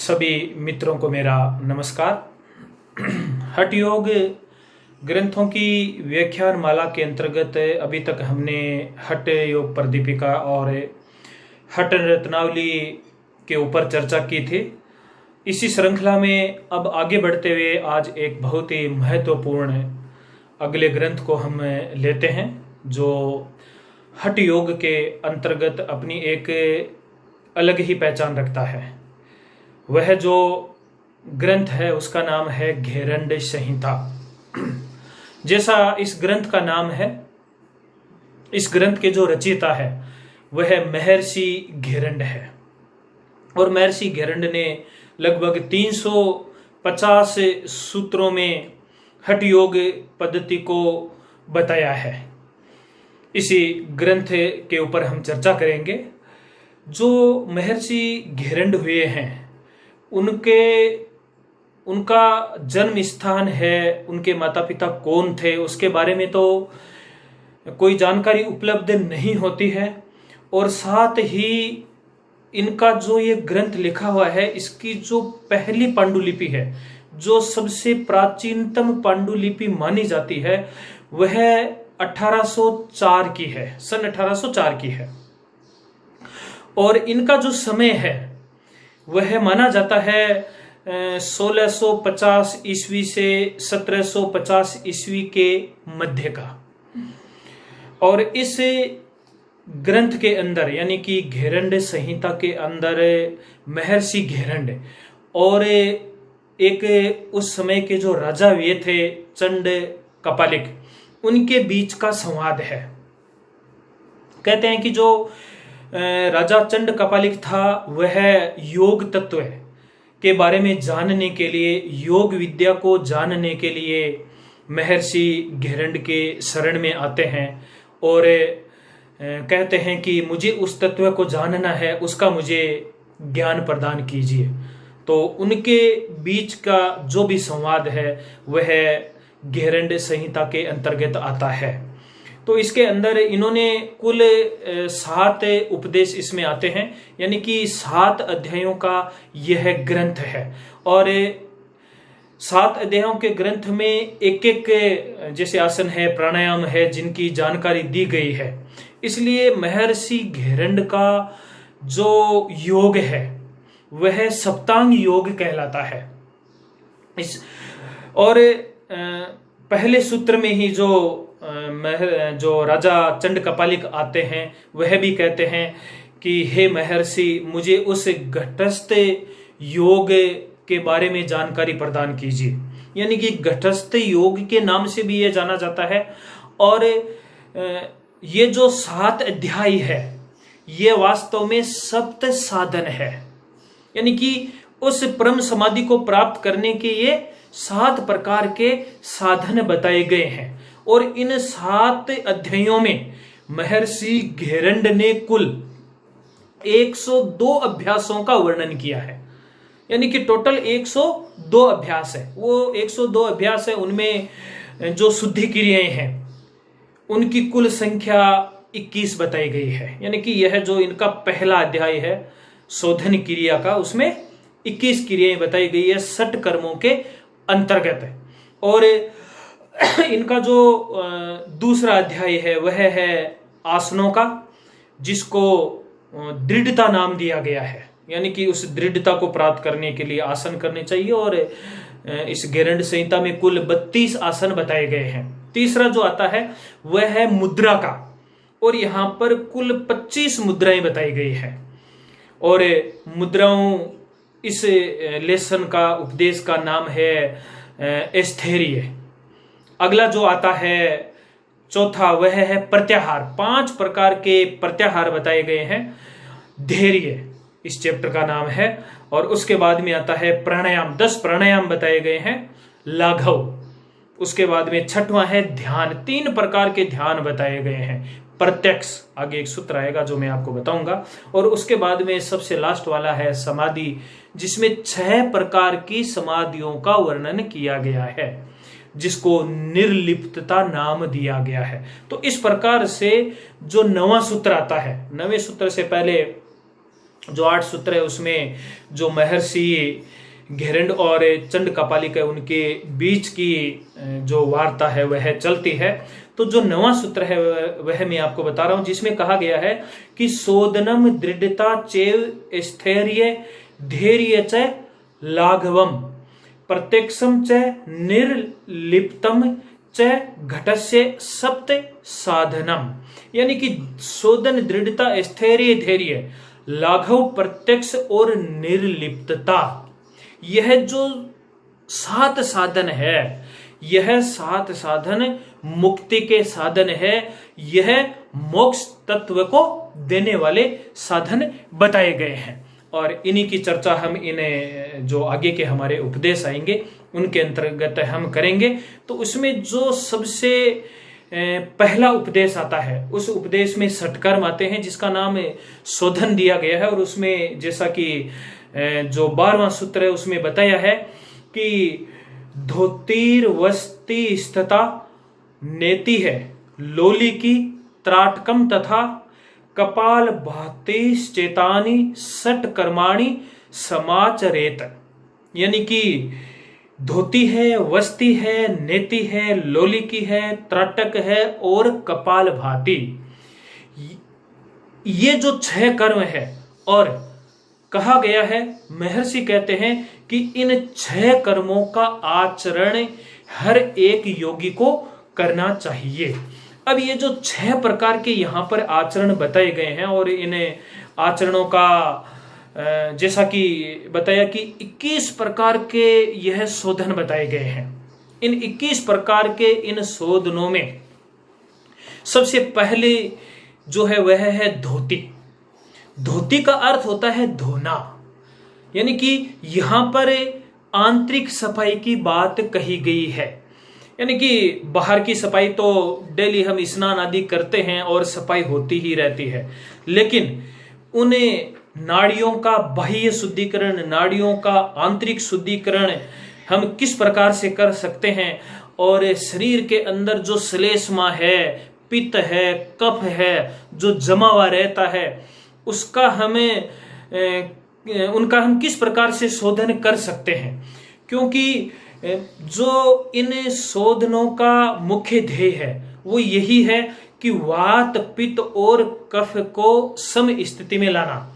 सभी मित्रों को मेरा नमस्कार। हठ योग ग्रंथों की व्याख्यान माला के अंतर्गत अभी तक हमने हठ योग प्रदीपिका और हठ रत्नावली के ऊपर चर्चा की थी। इसी श्रृंखला में अब आगे बढ़ते हुए आज एक बहुत ही महत्वपूर्ण अगले ग्रंथ को हम लेते हैं, जो हठ योग के अंतर्गत अपनी एक अलग ही पहचान रखता है। वह जो ग्रंथ है उसका नाम है घेरंड संहिता। जैसा इस ग्रंथ का नाम है, इस ग्रंथ के जो रचयिता है वह महर्षि घेरंड है और महर्षि घेरंड ने लगभग 350 सूत्रों में हठ योग पद्धति को बताया है। इसी ग्रंथ के ऊपर हम चर्चा करेंगे। जो महर्षि घेरंड हुए हैं उनका जन्म स्थान है, उनके माता पिता कौन थे उसके बारे में तो कोई जानकारी उपलब्ध नहीं होती है। और साथ ही इनका जो ये ग्रंथ लिखा हुआ है, इसकी जो पहली पांडुलिपि है, जो सबसे प्राचीनतम पांडुलिपि मानी जाती है, वह 1804 की है, सन 1804 की है। और इनका जो समय है वह माना जाता है 1650 ईस्वी से 1750 ईस्वी के मध्य का। और इस ग्रंथ के अंदर यानी कि घेरंड संहिता के अंदर महर्षि घेरंड और एक उस समय के जो राजा हुए थे चंड कपालिक, उनके बीच का संवाद है। कहते हैं कि जो राजा चंड कपालिक था वह योग तत्व के बारे में जानने के लिए, योग विद्या को जानने के लिए महर्षि घेरंड के शरण में आते हैं और कहते हैं कि मुझे उस तत्व को जानना है, उसका मुझे ज्ञान प्रदान कीजिए। तो उनके बीच का जो भी संवाद है वह घेरंड संहिता के अंतर्गत आता है। तो इसके अंदर इन्होंने कुल 7 उपदेश इसमें आते हैं, यानी कि 7 अध्यायों का यह ग्रंथ है। और 7 अध्यायों के ग्रंथ में एक एक जैसे आसन है, प्राणायाम है, जिनकी जानकारी दी गई है। इसलिए महर्षि घेरंड का जो योग है वह सप्तांग योग कहलाता है। और पहले सूत्र में ही जो राजा चंड कपालिक आते हैं वह भी कहते हैं कि हे महर्षि, मुझे उस घटस्थ योग के बारे में जानकारी प्रदान कीजिए। यानी कि घटस्थ योग के नाम से भी यह जाना जाता है। और ये जो 7 अध्याय है ये वास्तव में सप्त साधन है, यानी कि उस परम समाधि को प्राप्त करने के ये 7 प्रकार के साधन बताए गए हैं। और इन 7 अध्यायों में महर्षि घेरंड ने कुल 102 अभ्यासों का वर्णन किया है। यानी कि टोटल 102 अभ्यास है। वो 102 अभ्यास है, उनमें जो शुद्धि क्रियाएं हैं उनकी कुल संख्या 21 बताई गई है। यानी कि यह जो इनका पहला अध्याय है शोधन क्रिया का, उसमें 21 क्रियाएं बताई गई है 60 कर्मों के अंतर्गत। और इनका जो दूसरा अध्याय है वह है आसनों का, जिसको दृढ़ता नाम दिया गया है। यानी कि उस दृढ़ता को प्राप्त करने के लिए आसन करने चाहिए। और इस घेरंड संहिता में कुल 32 आसन बताए गए हैं। तीसरा जो आता है वह है मुद्रा का, और यहां पर कुल 25 मुद्राएं बताई गई है। और मुद्राओं, इस लेसन का उपदेश का नाम है स्थैर्य। अगला जो आता है चौथा वह है प्रत्याहार। 5 प्रकार के प्रत्याहार बताए गए हैं। धैर्य इस चैप्टर का नाम है। और उसके बाद में आता है प्राणायाम, 10 प्राणायाम बताए गए हैं। लाघव, उसके बाद में 6वां है ध्यान, 3 प्रकार के ध्यान बताए गए हैं। प्रत्यक्ष, आगे एक सूत्र आएगा जो मैं आपको बताऊंगा। और उसके बाद में सबसे लास्ट वाला है समाधि, जिसमें 6 प्रकार की समाधियों का वर्णन किया गया है, जिसको निर्लिप्तता नाम दिया गया है। तो इस प्रकार से जो 9वां सूत्र आता है, 9वें सूत्र से पहले जो 8 सूत्र है उसमें जो महर्षि घेरंड और चंड कपालिका उनके बीच की जो वार्ता है वह चलती है। तो जो 9वां सूत्र है वह मैं आपको बता रहा हूं, जिसमें कहा गया है कि सोदनम दृढ़ता चेव स्थैर्य धैर्य च लाघवम प्रत्यक्षम च निर्लिप्तम च घटस्य सप्त साधनम। यानी कि सोदन दृढ़ता स्थैर्य धैर्य लाघव प्रत्यक्ष और निर्लिप्तता, यह जो 7 साधन है, यह 7 साधन मुक्ति के साधन है, यह मोक्ष तत्व को देने वाले साधन बताए गए हैं। और इन्हीं की चर्चा हम इन्हें जो आगे के हमारे उपदेश आएंगे उनके अंतर्गत हम करेंगे। तो उसमें जो सबसे पहला उपदेश आता है, उस उपदेश में षटकर्म आते हैं जिसका नाम शोधन दिया गया है। और उसमें जैसा कि जो 12वां सूत्र है उसमें बताया है कि धोतीर वस्ती स्थिता नेति है लोली की त्राटकम तथा कपाल भाति चेतानी सट कर्माणी समाचरेत। यानी कि धोती है, वस्ती है, नेति है, लोली की है, त्राटक है और कपाल भाति, ये जो 6 कर्म है। और कहा गया है, महर्षि कहते हैं कि इन 6 कर्मों का आचरण हर एक योगी को करना चाहिए। अब ये जो 6 प्रकार के यहाँ पर आचरण बताए गए हैं और इन आचरणों का जैसा कि बताया कि 21 प्रकार के यह शोधन बताए गए हैं। इन 21 प्रकार के इन शोधनों में सबसे पहले जो है वह है धोती। धोती का अर्थ होता है धोना, यानी कि यहां पर आंतरिक सफाई की बात कही गई है। यानी कि बाहर की सफाई तो डेली हम स्नान आदि करते हैं और सफाई होती ही रहती है, लेकिन उन्हें नाड़ियों का बाह्य शुद्धिकरण, नाड़ियों का आंतरिक शुद्धिकरण हम किस प्रकार से कर सकते हैं, और शरीर के अंदर जो श्लेष्मा है, पित्त है, कफ है, जो जमा हुआ रहता है, उसका हमें उनका हम किस प्रकार से शोधन कर सकते हैं। क्योंकि जो इन शोधनों का मुख्य ध्येय है वो यही है कि वात, पित्त और कफ को सम स्थिति में लाना।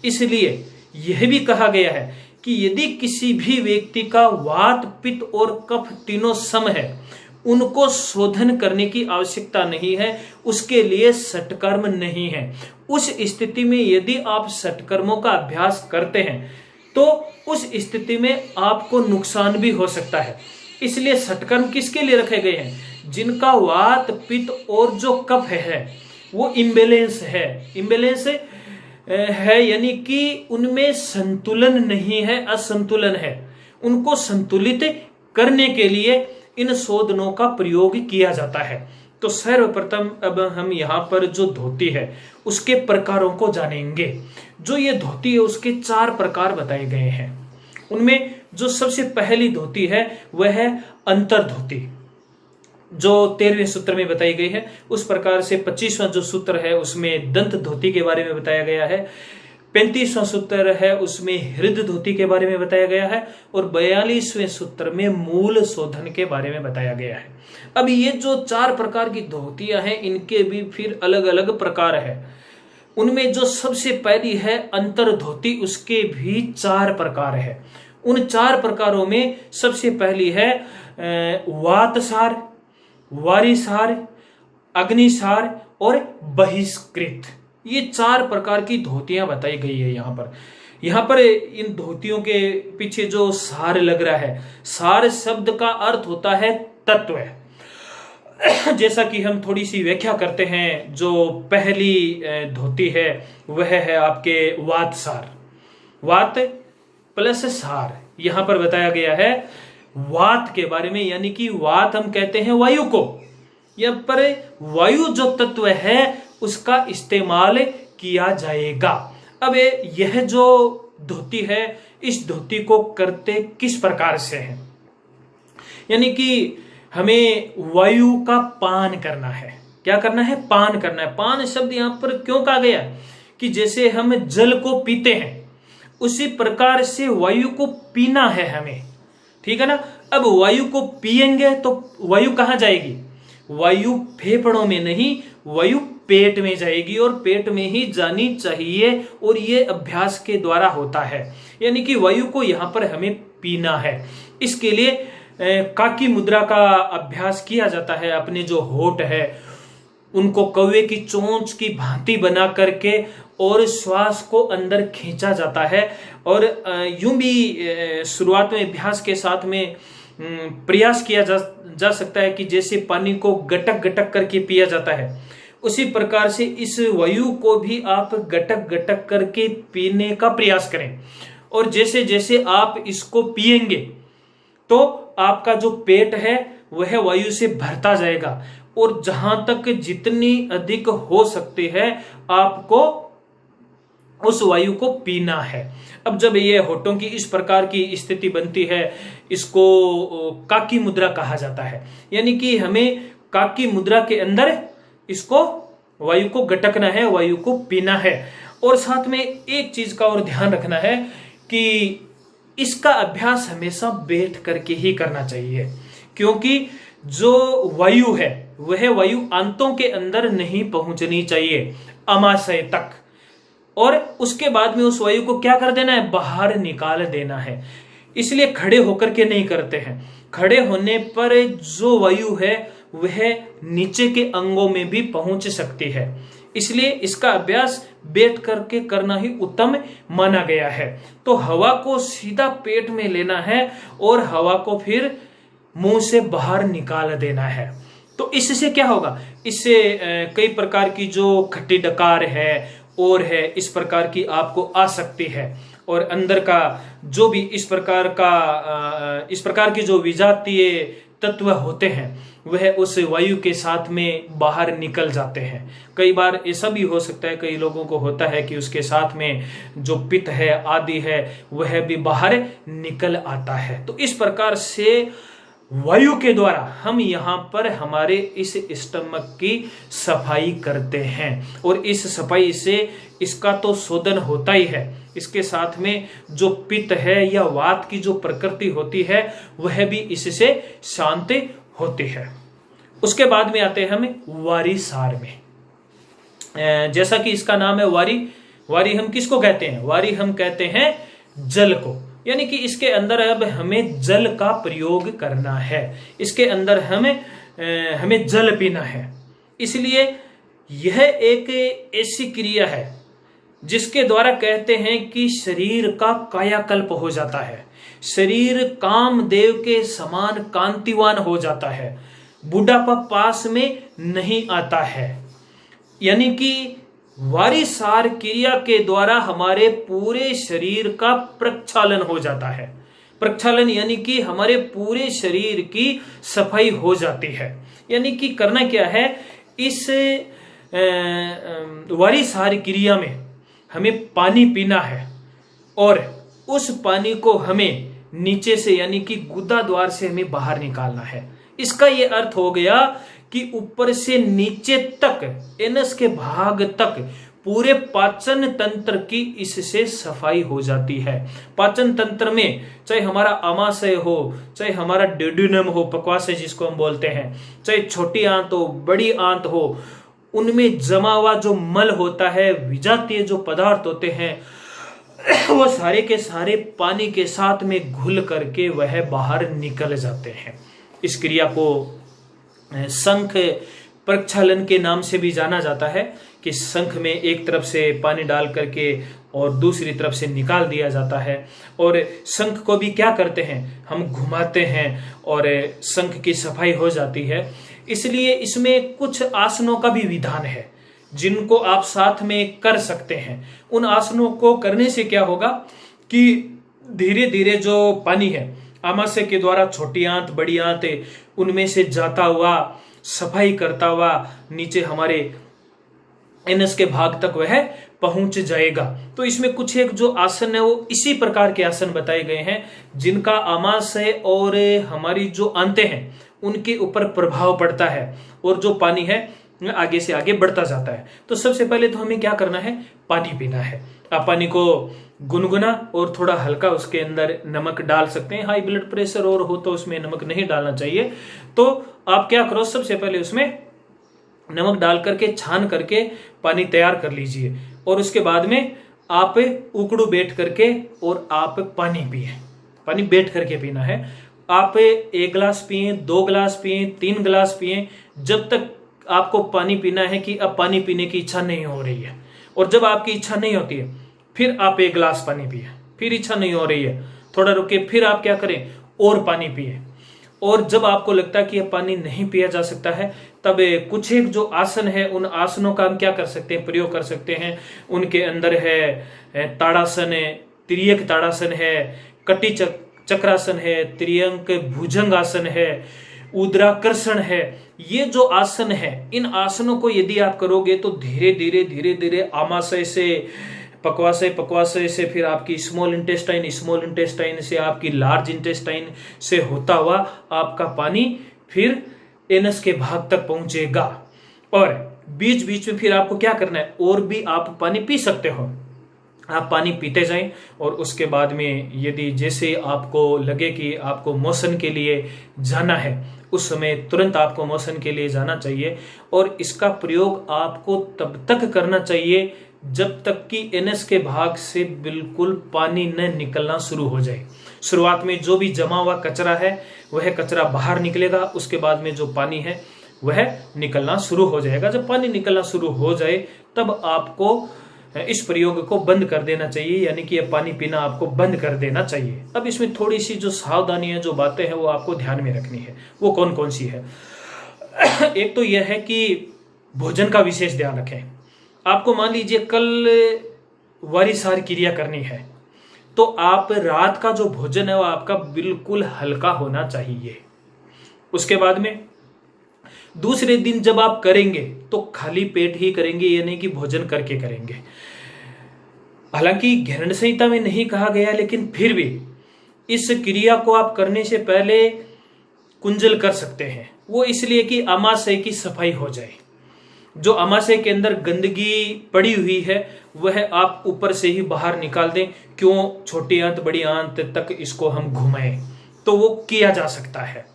इसलिए यह भी कहा गया है कि यदि किसी भी व्यक्ति का वात, पित्त और कफ तीनों सम है, उनको शोधन करने की आवश्यकता नहीं है, उसके लिए षटकर्म नहीं है। उस स्थिति में यदि आप षटकर्मों का अभ्यास करते हैं तो उस स्थिति में आपको नुकसान भी हो सकता है। इसलिए षटकर्म किसके लिए रखे गए हैं? जिनका वात, पित्त और जो कफ है वो इम्बैलेंस है, यानी कि उनमें संतुलन नहीं है, असंतुलन है। उनको संतुलित करने के लिए इन शोधनों का प्रयोग किया जाता है। तो सर्वप्रथम अब हम यहाँ पर जो धोती है उसके प्रकारों को जानेंगे। जो ये धोती है उसके 4 प्रकार बताए गए हैं। उनमें जो सबसे पहली धोती है वह है अंतर धोती, जो 13वें सूत्र में बताई गई है। उस प्रकार से 25वां जो सूत्र है उसमें दंत धोती के बारे में बताया गया है। 35वां सूत्र है उसमें हृद धोती के बारे में बताया गया है। और 42वें सूत्र में मूल शोधन के बारे में बताया गया है। अब ये जो 4 प्रकार की धोतियां हैं इनके भी फिर अलग अलग प्रकार है। उनमें जो सबसे पहली है अंतर धोती, उसके भी 4 प्रकार है। उन 4 प्रकारों में सबसे पहली है वातसार, वारिसार, अग्निसार और बहिष्कृत। ये 4 प्रकार की धोतियां बताई गई है यहाँ पर इन धोतियों के पीछे जो सार लग रहा है, सार शब्द का अर्थ होता है तत्व। जैसा कि हम थोड़ी सी व्याख्या करते हैं, जो पहली धोती है वह है आपके वातसार, वात प्लस सार। यहां पर बताया गया है वात के बारे में, यानी कि वात हम कहते हैं वायु को। यह पर वायु जो तत्व है उसका इस्तेमाल किया जाएगा। अब यह जो धोती है इस धोती को करते किस प्रकार से है, यानी कि हमें वायु का पान करना है। क्या करना है? पान करना है। पान शब्द यहां पर क्यों कहा गया? कि जैसे हम जल को पीते हैं उसी प्रकार से वायु को पीना है हमें, ठीक है ना। अब वायु को पिएंगे तो वायु कहां जाएगी? वायु फेफड़ों में नहीं, वायु पेट में जाएगी और पेट में ही जानी चाहिए, और ये अभ्यास के द्वारा होता है। यानी कि वायु को यहां पर हमें पीना है। इसके लिए काकी मुद्रा का अभ्यास किया जाता है। अपने जो होठ है उनको कौवे की चोंच की भांति बना करके और श्वास को अंदर खींचा जाता है। और यूं भी शुरुआत में अभ्यास के साथ में प्रयास किया जा सकता है कि जैसे पानी को गटक गटक करके पिया जाता है, उसी प्रकार से इस वायु को भी आप गटक गटक करके पीने का प्रयास करें। और जैसे जैसे आप इसको पिएंगे तो आपका जो पेट है वह वायु से भरता जाएगा, और जहां तक जितनी अधिक हो सकती है आपको उस वायु को पीना है। अब जब ये होठों की इस प्रकार की स्थिति बनती है, इसको काकी मुद्रा कहा जाता है। यानी कि हमें काकी मुद्रा के अंदर इसको वायु को गटकना है, वायु को पीना है। और साथ में एक चीज का और ध्यान रखना है कि इसका अभ्यास हमेशा बैठ करके ही करना चाहिए, क्योंकि जो वायु है वह वायु आंतों के अंदर नहीं पहुंचनी चाहिए अमाशय तक, और उसके बाद में उस वायु को क्या कर देना है? बाहर निकाल देना है। इसलिए खड़े होकर के नहीं करते हैं। खड़े होने पर जो वायु है वह नीचे के अंगों में भी पहुंच सकती है, इसलिए इसका अभ्यास बैठ करके करना ही उत्तम माना गया है। तो हवा को सीधा पेट में लेना है और हवा को फिर मुंह से बाहर निकाल देना है। तो इससे क्या होगा? इससे कई प्रकार की जो खट्टी डकार है और है इस प्रकार की आपको आ सकती है, और अंदर का जो भी इस प्रकार की जो विजातीय तत्व होते हैं वह उस वायु के साथ में बाहर निकल जाते हैं। कई बार ऐसा भी हो सकता है, कई लोगों को होता है कि उसके साथ में जो पित्त है आदि है वह भी बाहर निकल आता है। तो इस प्रकार से वायु के द्वारा हम यहाँ पर हमारे इस स्टमक की सफाई करते हैं, और इस सफाई से इसका तो शोधन होता ही है, इसके साथ में जो पित्त है या वात की जो प्रकृति होती है वह भी इससे शांत होती है। उसके बाद में आते हैं हम वारी सार में। जैसा कि इसका नाम है वारी, वारी हम किसको कहते हैं? वारी हम कहते हैं जल को। यानी कि इसके अंदर अब हमें जल का प्रयोग करना है, इसके अंदर हमें जल पीना है। इसलिए यह एक ऐसी क्रिया है जिसके द्वारा कहते हैं कि शरीर का कायाकल्प हो जाता है, शरीर कामदेव के समान कांतिवान हो जाता है, बुढ़ापा पास में नहीं आता है। यानी कि वारिसार क्रिया के द्वारा हमारे पूरे शरीर का प्रक्षालन हो जाता है। प्रक्षालन यानी कि हमारे पूरे शरीर की सफाई हो जाती है। यानी कि करना क्या है, इस वारिसार क्रिया में हमें पानी पीना है और उस पानी को हमें नीचे से यानी कि गुदा द्वार से हमें बाहर निकालना है। इसका यह अर्थ हो गया कि ऊपर से नीचे तक, एनस के भाग तक पूरे पाचन तंत्र की इससे सफाई हो जाती है। पाचन तंत्र में चाहे हमारा आमाशय हो, चाहे हमारा ड्यूडेनम हो, पक्वाशय जिसको हम बोलते हैं, चाहे छोटी आंत हो, बड़ी आंत हो, उनमें जमा हुआ जो मल होता है, विजातीय जो पदार्थ होते हैं, वो सारे के सारे पानी के साथ में घुल करके वह बाहर निकल जाते हैं। इस क्रिया को शंख प्रक्षालन के नाम से भी जाना जाता है कि शंख में एक तरफ से पानी डाल करके और दूसरी तरफ से निकाल दिया जाता है। और शंख को भी क्या करते हैं, हम घुमाते हैं और शंख की सफाई हो जाती है। इसलिए इसमें कुछ आसनों का भी विधान है जिनको आप साथ में कर सकते हैं। उन आसनों को करने से क्या होगा कि धीरे धीरे जो पानी है आमाशय के द्वारा छोटी आंत, बड़ी आंत, उनमें से जाता हुआ, सफाई करता हुआ नीचे हमारे एनस के भाग तक वह पहुंच जाएगा। तो इसमें कुछ एक जो आसन है वो इसी प्रकार के आसन बताए गए हैं जिनका आमाशय और हमारी जो आंतें हैं उनके ऊपर प्रभाव पड़ता है, और जो पानी है आगे से आगे बढ़ता जाता है। तो सबसे पहले तो हमें क्या करना है, पानी पीना है। आप पानी को गुनगुना और थोड़ा हल्का उसके अंदर नमक डाल सकते हैं। हाई ब्लड प्रेशर और हो तो उसमें नमक नहीं डालना चाहिए। तो आप क्या करो, सबसे पहले उसमें नमक डाल करके छान करके पानी तैयार कर लीजिए और उसके बाद में आप उकड़ू बैठ करके और आप पानी पिए। पानी बैठ करके पीना है। आप 1 गिलास पिए, 2 गिलास पिए, 3 गिलास पिए, जब तक आपको पानी पीना है कि अब पानी पीने की इच्छा नहीं हो रही है। और जब आपकी इच्छा नहीं होती है फिर आप 1 गिलास पानी पिए, फिर इच्छा नहीं हो रही है, थोड़ा रुके, फिर आप क्या करें और पानी पिए। और जब आपको लगता है कि यह पानी नहीं पिया जा सकता है तब कुछ एक जो आसन है उन आसनों का हम क्या कर सकते हैं, प्रयोग कर सकते हैं। उनके अंदर है ताड़ासन है, तिर्यक ताड़ासन है, कटी चक्रासन है, त्रियंक भुजंगासन है, उद्राकर्षण है। ये जो आसन है, इन आसनों को यदि आप करोगे तो धीरे धीरे आमाशय से, पक्वाशय से, फिर आपकी स्मॉल इंटेस्टाइन से आपकी लार्ज इंटेस्टाइन से होता हुआ आपका पानी फिर एनस के भाग तक पहुंचेगा। और बीच बीच में फिर आपको क्या करना है, और भी आप पानी पी सकते हो। आप पानी पीते जाएं और उसके बाद में यदि जैसे आपको लगे कि आपको मोशन के लिए जाना है, उस समय तुरंत आपको मोशन के लिए जाना चाहिए। और इसका प्रयोग आपको तब तक करना चाहिए जब तक कि एनएस के भाग से बिल्कुल पानी न निकलना शुरू हो जाए। शुरुआत में जो भी जमा हुआ कचरा है वह कचरा बाहर निकलेगा, उसके बाद में जो पानी है वह निकलना शुरू हो जाएगा। जब पानी निकलना शुरू हो जाए तब आपको इस प्रयोग को बंद कर देना चाहिए, यानी कि यह पानी पीना आपको बंद कर देना चाहिए। अब इसमें थोड़ी सी जो सावधानी है, जो बातें हैं, वो आपको ध्यान में रखनी है। वो कौन कौन सी है? एक तो यह है कि भोजन का विशेष ध्यान रखें। आपको मान लीजिए कल वारिसार क्रिया करनी है, तो आप रात का जो भोजन है वो आपका बिल्कुल हल्का होना चाहिए। उसके बाद में दूसरे दिन जब आप करेंगे तो खाली पेट ही करेंगे, ये नहीं कि भोजन करके करेंगे। हालांकि घृण संहिता में नहीं कहा गया, लेकिन फिर भी इस क्रिया को आप करने से पहले कुंजल कर सकते हैं। वो इसलिए कि अमाशय की सफाई हो जाए। जो अमाशय के अंदर गंदगी पड़ी हुई है वह आप ऊपर से ही बाहर निकाल दें। क्यों छोटी आंत बड़ी आंत तक इसको हम घुमाएं, तो वो किया जा सकता है।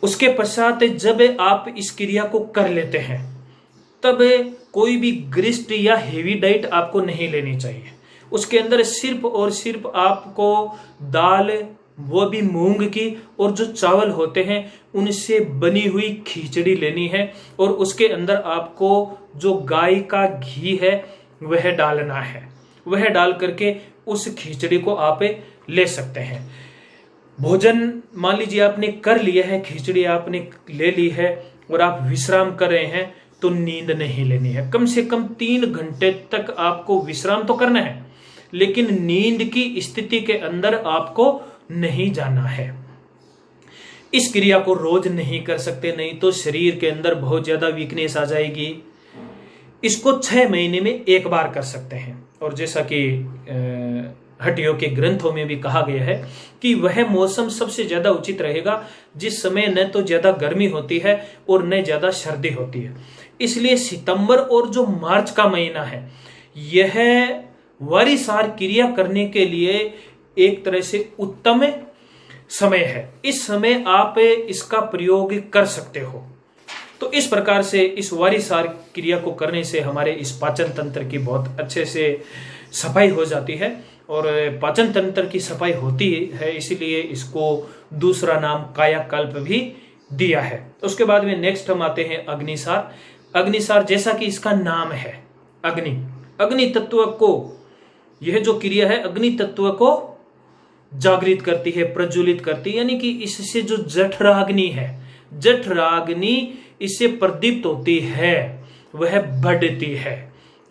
उसके पश्चात जब आप इस क्रिया को कर लेते हैं तब कोई भी गरिष्ठ या हेवी डाइट आपको नहीं लेनी चाहिए। उसके अंदर सिर्फ और सिर्फ आपको दाल, वो भी मूंग की, और जो चावल होते हैं उनसे बनी हुई खिचड़ी लेनी है। और उसके अंदर आपको जो गाय का घी है वह डालना है। वह डाल करके उस खिचड़ी को आप ले सकते हैं। भोजन मान लीजिए आपने कर लिया है, खिचड़ी आपने ले ली है और आप विश्राम कर रहे हैं, तो नींद नहीं लेनी है। कम से कम 3 घंटे तक आपको विश्राम तो करना है, लेकिन नींद की स्थिति के अंदर आपको नहीं जाना है। इस क्रिया को रोज नहीं कर सकते, नहीं तो शरीर के अंदर बहुत ज्यादा वीकनेस आ जाएगी। इसको 6 महीने में एक बार कर सकते हैं। और जैसा कि हड्डियों के ग्रंथों में भी कहा गया है कि वह मौसम सबसे ज्यादा उचित रहेगा जिस समय न तो ज्यादा गर्मी होती है और न ज्यादा सर्दी होती है। इसलिए सितंबर और जो मार्च का महीना है, यह वारिसार क्रिया करने के लिए एक तरह से उत्तम समय है। इस समय आप इसका प्रयोग कर सकते हो। तो इस प्रकार से इस वारिसार क्रिया को करने से हमारे इस पाचन तंत्र की बहुत अच्छे से सफाई हो जाती है। और पाचन तंत्र की सफाई होती है, इसीलिए इसको दूसरा नाम कायाकल्प भी दिया है। उसके बाद में नेक्स्ट हम आते हैं अग्निसार। अग्निसार जैसा कि इसका नाम है, अग्नि तत्व को, यह जो क्रिया है अग्नि तत्व को जागृत करती है, प्रज्वलित करती है। यानी कि इससे जो जठराग्नि है, जठराग्नि इससे प्रदीप्त होती है, वह बढ़ती है।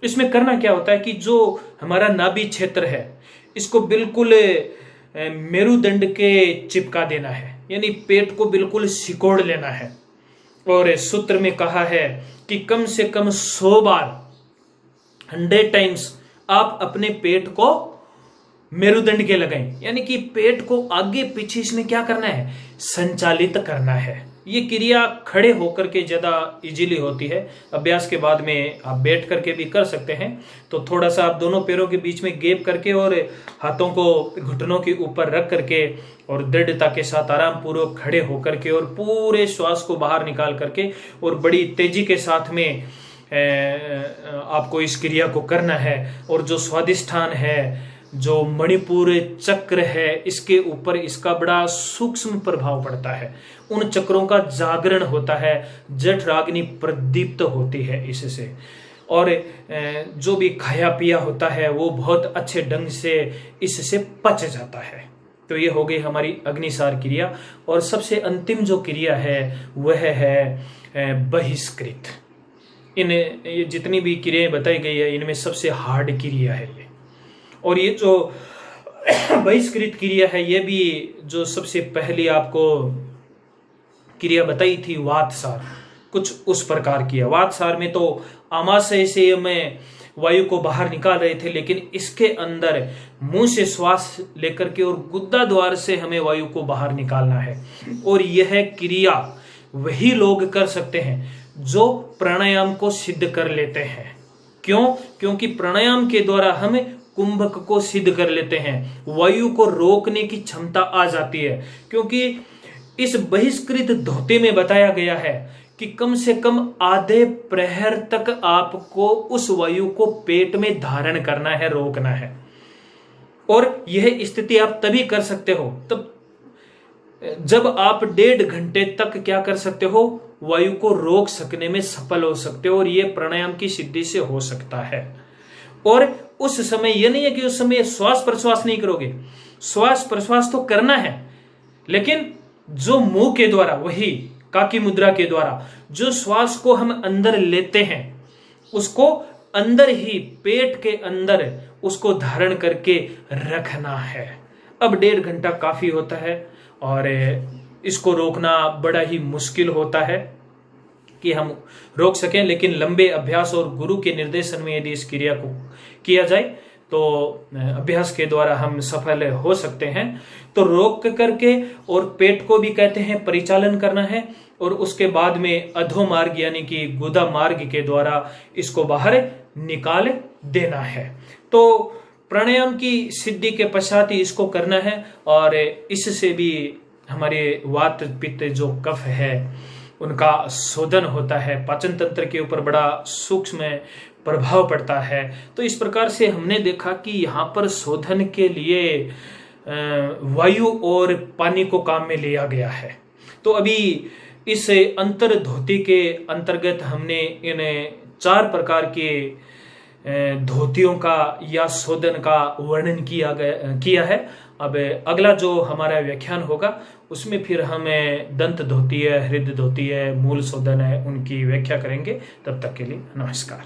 इसमें करना क्या होता है कि जो हमारा नाभि क्षेत्र है इसको बिल्कुल मेरुदंड के चिपका देना है, यानी पेट को बिल्कुल सिकोड़ लेना है। और सूत्र में कहा है कि कम से कम 100 बार, 100 टाइम्स आप अपने पेट को मेरुदंड के लगाएं, यानी कि पेट को आगे पीछे इसमें क्या करना है, संचालित करना है। ये क्रिया खड़े होकर के ज्यादा इजीली होती है। अभ्यास के बाद में आप बैठ करके भी कर सकते हैं। तो थोड़ा सा आप दोनों पैरों के बीच में गैप करके और हाथों को घुटनों के ऊपर रख करके और दृढ़ता के साथ आराम पूर्वक खड़े होकर के और पूरे श्वास को बाहर निकाल करके और बड़ी तेजी के साथ में आपको इस क्रिया को करना है। और जो स्वादिष्ठान है, जो मणिपुर चक्र है, इसके ऊपर इसका बड़ा सूक्ष्म प्रभाव पड़ता है। उन चक्रों का जागरण होता है, जठराग्नि प्रदीप्त होती है इससे। और जो भी खाया पिया होता है वो बहुत अच्छे ढंग से इससे पच जाता है। तो ये हो गई हमारी अग्निसार क्रिया। और सबसे अंतिम जो क्रिया है वह है बहिष्कृत। ये जितनी भी क्रियाएं बताई गई है इनमें सबसे हार्ड क्रिया है ये। और ये जो बहिष्कृत क्रिया है, ये भी जो सबसे पहली आपको क्रिया बताई थी वातसार, कुछ उस प्रकार की है। वातसार में तो आमाशय से हमें वायु को बाहर निकाल रहे थे, लेकिन इसके अंदर मुंह से श्वास लेकर के और गुद्दा द्वार से हमें वायु को बाहर निकालना है। और यह क्रिया वही लोग कर सकते हैं जो प्राणायाम को सिद्ध कर लेते हैं। क्यों? क्योंकि प्राणायाम के द्वारा हमें कुंभक को सिद्ध कर लेते हैं, वायु को रोकने की क्षमता आ जाती है। क्योंकि इस बहिष्कृत धोते में बताया गया है कि कम से कम आधे प्रहर तक आपको उस वायु को पेट में धारण करना है, रोकना है। और यह स्थिति आप तभी कर सकते हो तब जब आप 1.5 घंटे तक क्या कर सकते हो, वायु को रोक सकने में सफल हो सकते हो। और यह प्राणायाम की सिद्धि से हो सकता है। और उस समय यह नहीं है कि उस समय श्वास प्रश्वास नहीं करोगे, श्वास प्रश्वास तो करना है, लेकिन जो मुंह के द्वारा, वही काकी मुद्रा के द्वारा जो श्वास को हम अंदर लेते हैं उसको अंदर ही पेट के अंदर उसको धारण करके रखना है। अब 1.5 घंटा काफी होता है और इसको रोकना बड़ा ही मुश्किल होता है कि हम रोक सकें। लेकिन लंबे अभ्यास और गुरु के निर्देशन में यदि इस क्रिया को किया जाए तो अभ्यास के द्वारा हम सफल हो सकते हैं। तो रोक करके और पेट को भी कहते हैं परिचालन करना है। और उसके बाद में अधोमार्ग यानी कि गुदा मार्ग के द्वारा इसको बाहर निकाल देना है। तो प्राणायाम की सिद्धि के पश्चात ही इसको करना है। और इससे भी हमारे वात पित्त जो कफ है उनका शोधन होता है, पाचन तंत्र के ऊपर बड़ा सूक्ष्म प्रभाव पड़ता है। तो इस प्रकार से हमने देखा कि यहाँ पर शोधन के लिए वायु और पानी को काम में लिया गया है। तो अभी इस अंतर धोती के अंतर्गत हमने इन 4 प्रकार के धोतियों का या शोधन का वर्णन किया है। अब अगला जो हमारा व्याख्यान होगा उसमें फिर हम दंत धोती है, हृदय धोती है, मूल शोधन है, उनकी व्याख्या करेंगे। तब तक के लिए नमस्कार।